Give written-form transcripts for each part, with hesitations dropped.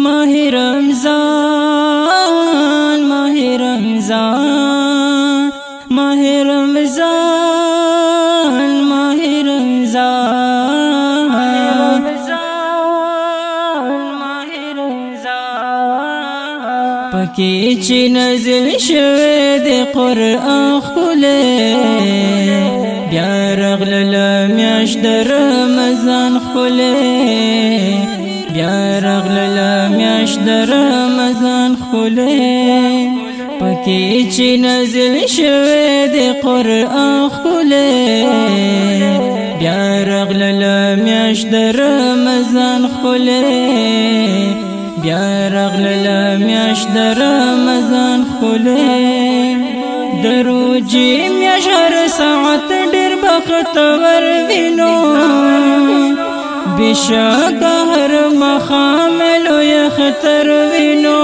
ماہ رمضان ماہ رمضان ماہ رمضان ماہ رمضان ماہ رمضان پکی چی نزل شوی دی قرآن خلے بیا رغلل میاشت رمضان خلے بیا رغلل میاشت رمضان خلے پکی چی نزل شوی دی قرآن خلے بیا رغلل میاشت رمضان خلے بیا رغلل میاشت رمضان خلے دروجی میاشر ساعت ډیر بختور وینو بشک هر مخام لوی خطر وینو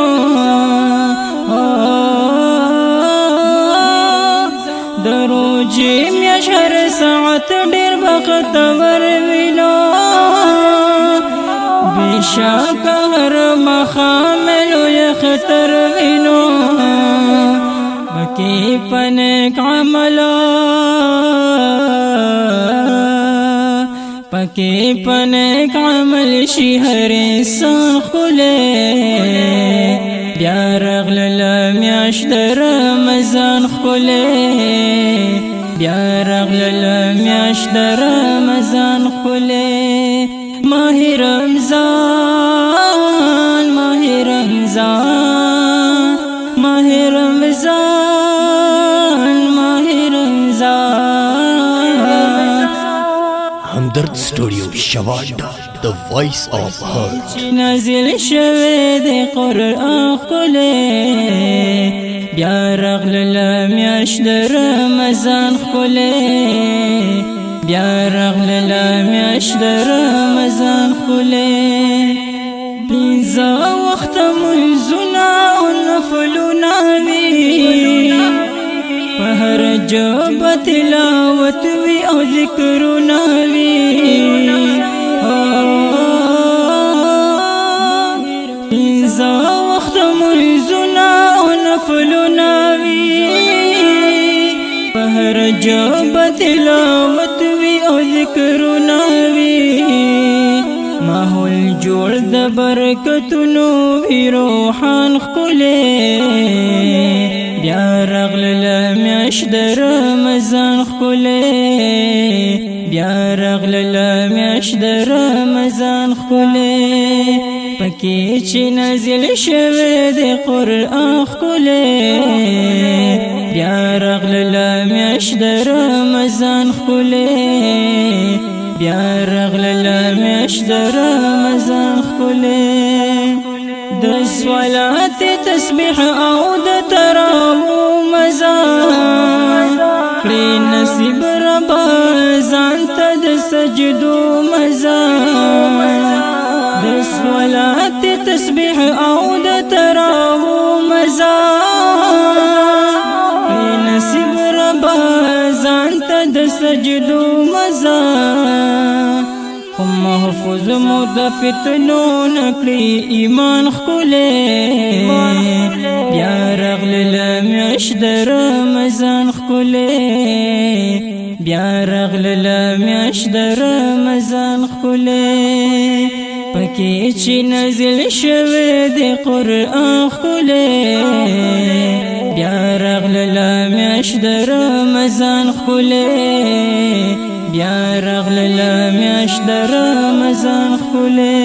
دروجی میاشر ساعت ډیر بختور وینو بشک هر مخام لوی خطر وینو بکی پنک عملا پکی پنک عمل شی هر انسان خلے بیا رغلل میاشت رمضان خلے بیا رغلل میاشت رمضان خلے ماہ رمضان ماہ رمضان ماہ رمضان ماہ رمضان ہمدرد اسٹوڈیو شواڈا the voice of heart نازل شوی دی قرآن خلے بیا رغلل میاشت رمضان خلے بیا رغلل میاشت رمضان خلے پنځه وخت منځونه او نفلونه وي په هر جبه تلاوت وي او ذکرونه وي پنځه وخت منځونه او نفلونه وي په هر جبه تلاوت وي او ذکرونه وي ماحول جوړ د برکتونو وی روحان خلے بیا رغلل میاشت رمضان خلے بیا رغلل میاشت رمضان خلے پکی چی نازل شوی دی قرآن خلے بیا رغلل میاشت رمضان خلے بیا رغلل میاشت رمضان خلے د صلات تسبیح او د تراویح مزان کړي نصیب ربا ځان ته د سجدو مزان د صلات تسبیح او د تراویح مزان کړي نصیب ربا ځان ته د سجدو مزان محفوظ مو د فتنو نکړي ایمان خلے بیا رغلل میاشت رمضان خلے بیا رغلل میاشت رمضان خلے پکی چی نازل شوی دی قرآن خلے بیا رغلل میاشت رمضان خلے بیا رغلل میاشت رمضان خلے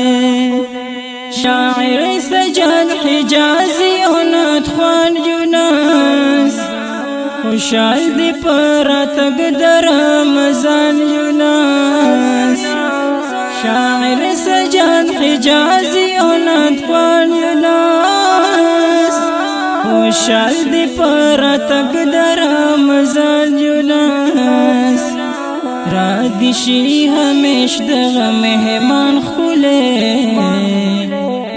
شاعر سجاد حجازی او نتخوان جوناس خوشحال دی پر تگ در رمضان جوناس شاعر سجاد حجازی او نتخوان جوناس خوشحال دی پر تگ در رمضان جوناس رادشی ہمیش دغه مهمان خلے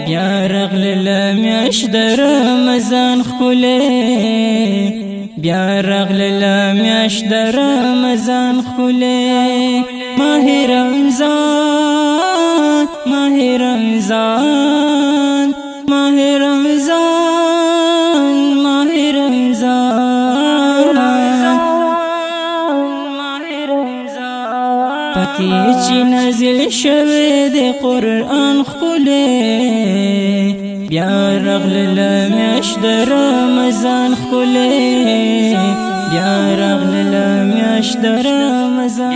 بیا رغلل میاشت رمضان خلے بیا رغلل میاشت رمضان خلے ماہ رمضان ماہ رمضان پکې چې نازل شوی د قرآن ښکلی بیا راغله میاشت د رمضان ښکلی بیا راغله میاشت د رمضان